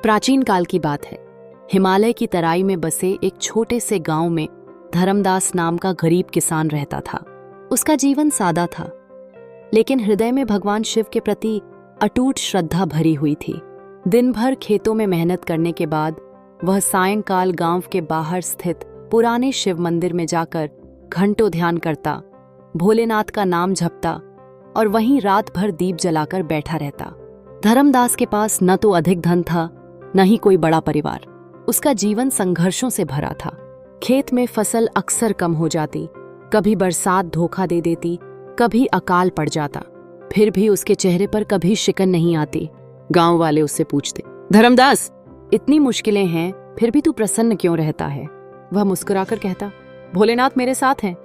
प्राचीन काल की बात है। हिमालय की तराई में बसे एक छोटे से गांव में धर्मदास नाम का गरीब किसान रहता था। उसका जीवन सादा था, लेकिन हृदय में भगवान शिव के प्रति अटूट श्रद्धा भरी हुई थी। दिन भर खेतों में मेहनत करने के बाद वह सायंकाल गांव के बाहर स्थित पुराने शिव मंदिर में जाकर घंटों ध्यान करता, भोलेनाथ का नाम जपता और वहीं रात भर दीप जलाकर बैठा रहता। धर्मदास के पास न तो अधिक धन था, न ही कोई बड़ा परिवार। उसका जीवन संघर्षों से भरा था। खेत में फसल अक्सर कम हो जाती, कभी बरसात धोखा दे देती, कभी अकाल पड़ जाता। फिर भी उसके चेहरे पर कभी शिकन नहीं आती। गांव वाले उससे पूछते, धर्मदास, इतनी मुश्किलें हैं, फिर भी तू प्रसन्न क्यों रहता है? वह मुस्कुराकर कहता, भोलेनाथ मेरे साथ हैं।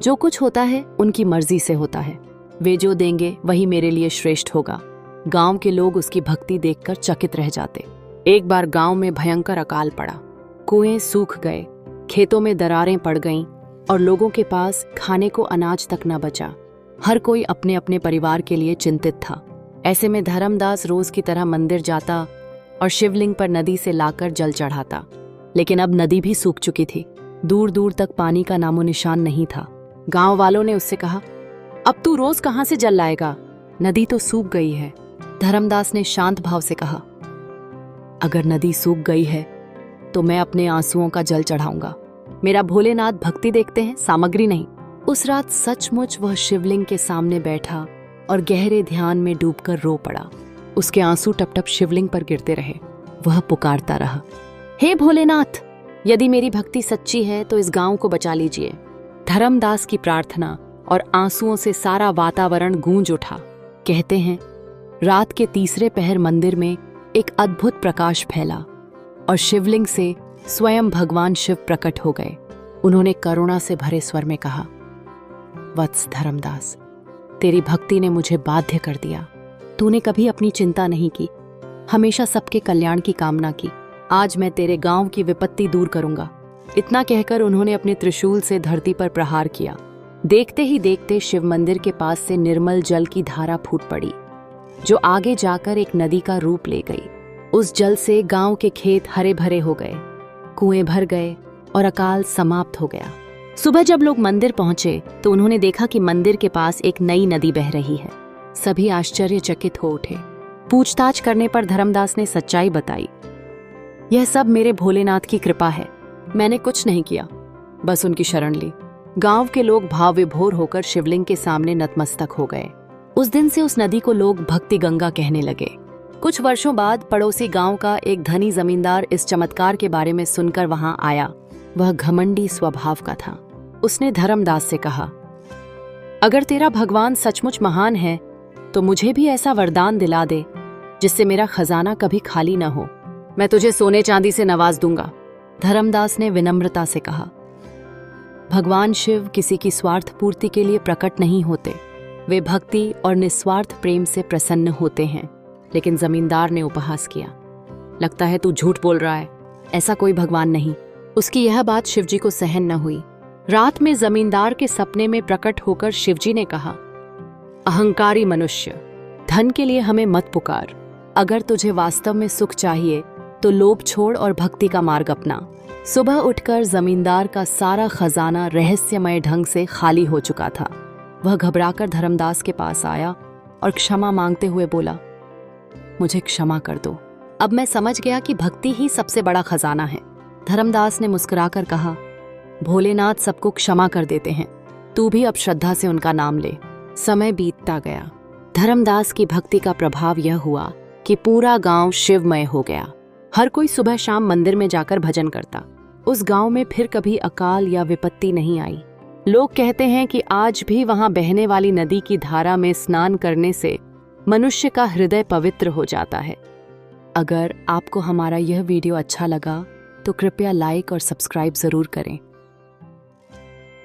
जो कुछ होता है उनकी मर्जी से होता है। वे जो देंगे वही मेरे लिए श्रेष्ठ होगा। गांव के लोग उसकी भक्ति देखकर चकित रह जाते। एक बार गांव में भयंकर अकाल पड़ा। कुएं सूख गए, खेतों में दरारें पड़ गईं और लोगों के पास खाने को अनाज तक न बचा। हर कोई अपने अपने परिवार के लिए चिंतित था। ऐसे में धर्मदास रोज की तरह मंदिर जाता और शिवलिंग पर नदी से लाकर जल चढ़ाता। लेकिन अब नदी भी सूख चुकी थी। दूर दूर तक पानी का नामो निशान नहीं था। गांव वालों ने उससे कहा, अब तू रोज कहां से जल लाएगा? नदी तो सूख गई है। धर्मदास ने शांत भाव से कहा, अगर नदी सूख गई है तो मैं अपने आंसुओं का जल चढ़ाऊंगा। मेरा भोलेनाथ भक्ति देखते हैं, सामग्री नहीं। उस रात सचमुच वह शिवलिंग के सामने बैठा और गहरे ध्यान में डूबकर रो पड़ा। उसके आंसू टप टप शिवलिंग पर गिरते रहे। वह पुकारता रहा, हे भोलेनाथ, यदि मेरी भक्ति सच्ची है तो इस गांव को बचा लीजिए। धर्मदास की प्रार्थना और आंसुओं से सारा वातावरण गूंज उठा। कहते हैं, रात के तीसरे पहर मंदिर में एक अद्भुत प्रकाश फैला और शिवलिंग से स्वयं भगवान शिव प्रकट हो गए। उन्होंने करुणा से भरे स्वर में कहा, वत्स धर्मदास, तेरी भक्ति ने मुझे बाध्य कर दिया। तूने कभी अपनी चिंता नहीं की, हमेशा सबके कल्याण की कामना की। आज मैं तेरे गांव की विपत्ति दूर करूंगा। इतना कहकर उन्होंने अपने त्रिशूल से धरती पर प्रहार किया। देखते ही देखते शिव मंदिर के पास से निर्मल जल की धारा फूट पड़ी, जो आगे जाकर एक नदी का रूप ले गई। उस जल से गांव के खेत हरे भरे हो गए, कुएं भर गए और अकाल समाप्त हो गया। सुबह जब लोग मंदिर पहुंचे तो उन्होंने देखा कि मंदिर के पास एक नई नदी बह रही है। सभी आश्चर्यचकित हो उठे। पूछताछ करने पर धर्मदास ने सच्चाई बताई, यह सब मेरे भोलेनाथ की कृपा है। मैंने कुछ नहीं किया, बस उनकी शरण ली। गांव के लोग भाव विभोर होकर शिवलिंग के सामने नतमस्तक हो गए। उस दिन से उस नदी को लोग भक्ति गंगा कहने लगे। कुछ वर्षों बाद पड़ोसी गांव का एक धनी जमींदार इस चमत्कार के बारे में सुनकर वहां आया। वह घमंडी स्वभाव का था। उसने धर्मदास से कहा, अगर तेरा भगवान सचमुच महान है तो मुझे भी ऐसा वरदान दिला दे जिससे मेरा खजाना कभी खाली न हो। मैं तुझे सोने चांदी से नवाज दूंगा। धर्मदास ने विनम्रता से कहा, भगवान शिव किसी की स्वार्थ पूर्ति के लिए प्रकट नहीं होते। वे भक्ति और निस्वार्थ प्रेम से प्रसन्न होते हैं। लेकिन जमींदार ने उपहास किया, लगता है तू झूठ बोल रहा है, ऐसा कोई भगवान नहीं। उसकी यह बात शिवजी को सहन न हुई। रात में जमींदार के सपने में प्रकट होकर शिवजी ने कहा, अहंकारी मनुष्य, धन के लिए हमें मत पुकार। अगर तुझे वास्तव में सुख चाहिए तो लोभ छोड़ और भक्ति का मार्ग अपना। सुबह उठकर जमींदार का सारा खजाना रहस्यमय ढंग से खाली हो चुका था। वह घबराकर धर्मदास के पास आया और क्षमा मांगते हुए बोला, मुझे क्षमा कर दो। अब मैं समझ गया कि भक्ति ही सबसे बड़ा खजाना है। धर्मदास ने मुस्कुराकर कहा, भोलेनाथ सबको क्षमा कर देते हैं, तू भी अब श्रद्धा से उनका नाम ले। समय बीतता गया। धर्मदास की भक्ति का प्रभाव यह हुआ कि पूरा गांव शिवमय हो गया। हर कोई सुबह शाम मंदिर में जाकर भजन करता। उस गांव में फिर कभी अकाल या विपत्ति नहीं आई। लोग कहते हैं कि आज भी वहां बहने वाली नदी की धारा में स्नान करने से मनुष्य का हृदय पवित्र हो जाता है। अगर आपको हमारा यह वीडियो अच्छा लगा तो कृपया लाइक और सब्सक्राइब जरूर करें।